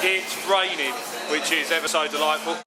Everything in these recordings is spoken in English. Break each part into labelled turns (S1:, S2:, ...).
S1: It's raining, which is ever so delightful.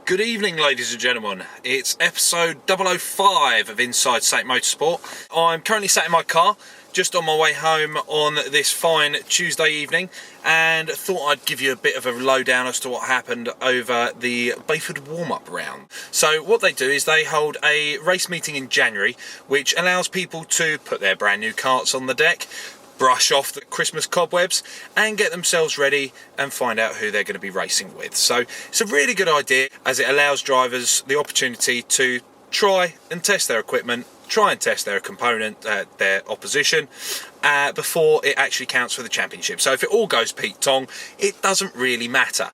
S2: Good evening, ladies and gentlemen. It's episode 005 of Inside SAIT Motorsport. I'm currently sat in my car, just on my way home on this fine Tuesday evening, and thought I'd give you a bit of a lowdown as to what happened over the Bayford warm-up round. So what they do is they hold a race meeting in January, which allows people to put their brand new karts on the deck, brush off the Christmas cobwebs and get themselves ready and find out who they're going to be racing with. So it's a really good idea, as it allows drivers the opportunity to try and test their equipment, try and test their component, their opposition, before it actually counts for the championship. So if it all goes Pete Tong, it doesn't really matter.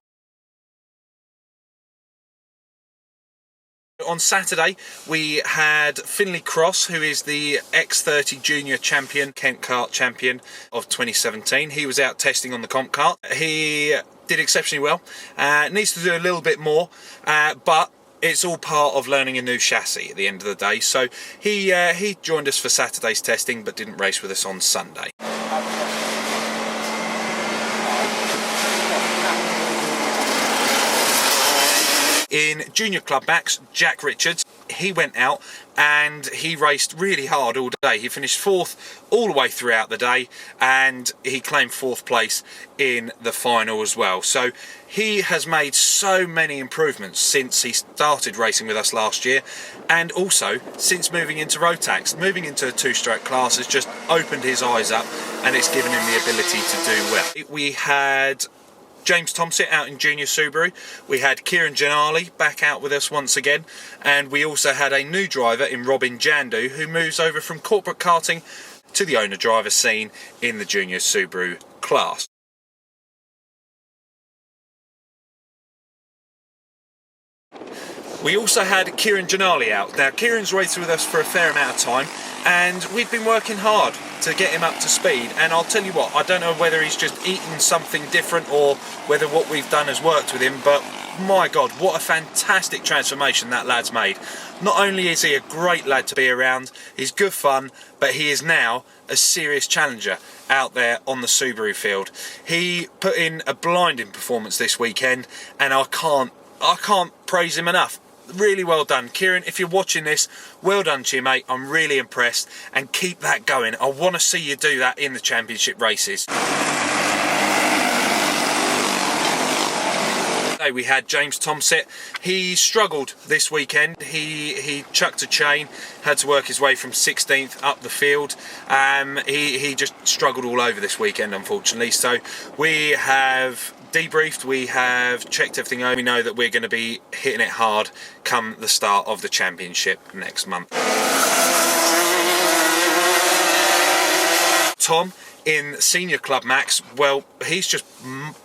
S2: On Saturday, we had Finley Cross, who is the X30 Junior Champion, Kent Kart Champion of 2017. He was out testing on the comp kart. He did exceptionally well. Needs to do a little bit more, but it's all part of learning a new chassis at the end of the day. So he joined us for Saturday's testing, but didn't race with us on Sunday. In Junior Club Max, Jack Richards, he went out and he raced really hard all day. He finished fourth all the way throughout the day, and he claimed fourth place in the final as well. So he has made so many improvements since he started racing with us last year, and also since moving into Rotax. Moving into a two-stroke class has just opened his eyes up, and it's given him the ability to do well. We had James Tomsit out in Junior Subaru. We had Kieran Janali back out with us once again, and we also had a new driver in Robin Jandu, who moves over from corporate karting to the owner-driver scene in the Junior Subaru class. We also had Kieran Janali out. Now, Kieran's raced with us for a fair amount of time, and we've been working hard to get him up to speed. And I'll tell you what, I don't know whether he's just eaten something different or whether what we've done has worked with him, but my God, what a fantastic transformation that lad's made. Not only is he a great lad to be around, he's good fun, but he is now a serious challenger out there on the Subaru field. He put in a blinding performance this weekend, and I can't praise him enough. Really well done, Kieran. If you're watching this, well done to you, mate. I'm really impressed, and keep that going. I want to see you do that in the championship races. We had James Tomsit. He struggled this weekend. He chucked a chain, had to work his way from 16th up the field. He just struggled all over this weekend, unfortunately. So we have debriefed, we have checked everything over. We know that we're going to be hitting it hard come the start of the championship next month. Tom in Senior Club Max, well, he's just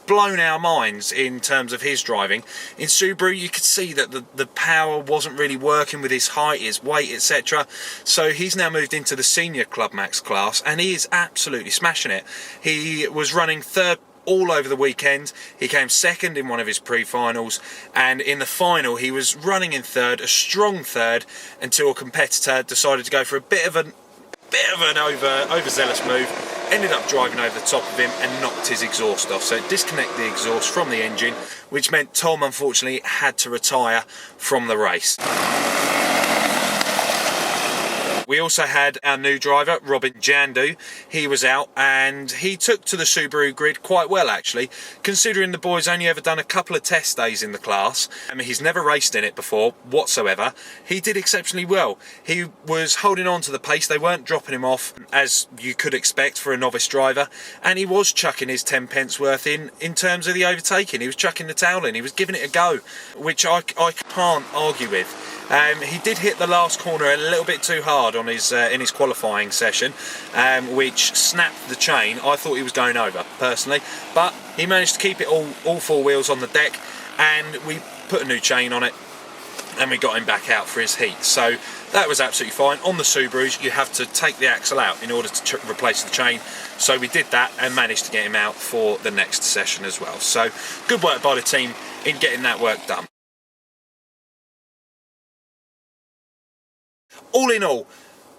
S2: blown our minds in terms of his driving. In Subaru, you could see that the power wasn't really working with his height, his weight, etc. So he's now moved into the Senior Club Max class, and he is absolutely smashing it. He was running third all over the weekend. He came second in one of his pre-finals, and in the final he was running in third, a strong third, until a competitor decided to go for a bit of an overzealous move, ended up driving over the top of him and knocked his exhaust off. So it disconnected the exhaust from the engine, which meant Tom unfortunately had to retire from the race. We also had our new driver, Robin Jandu. He was out and he took to the Subaru grid quite well, actually, considering the boy's only ever done a couple of test days in the class. I mean, he's never raced in it before whatsoever. He did exceptionally well. He was holding on to the pace. They weren't dropping him off, as you could expect for a novice driver, and he was chucking his 10 pence worth in terms of the overtaking. He was chucking the towel in. He was giving it a go, which I can't argue with. He did hit the last corner a little bit too hard on his in his qualifying session, which snapped the chain. I thought he was going over, personally, but he managed to keep it all four wheels on the deck, and we put a new chain on it, and we got him back out for his heat. So that was absolutely fine. On the Subarus, you have to take the axle out in order to replace the chain. So we did that and managed to get him out for the next session as well. So good work by the team in getting that work done. All in all,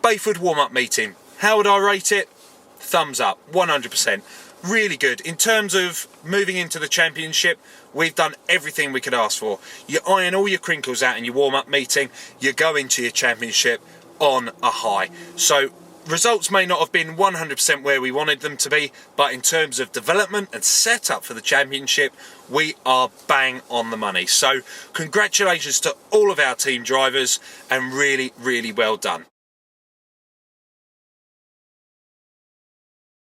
S2: Bayford warm-up meeting. How would I rate it? Thumbs up, 100%. Really good. In terms of moving into the championship, we've done everything we could ask for. You iron all your crinkles out in your warm-up meeting, you go into your championship on a high. So results may not have been 100% where we wanted them to be, but in terms of development and setup for the championship, we are bang on the money. So congratulations to all of our team drivers, and really, really well done.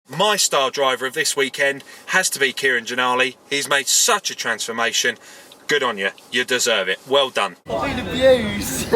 S2: My star driver of this weekend has to be Kieran Janali. He's made such a transformation. Good on you. You deserve it. Well done.
S3: I've been abused.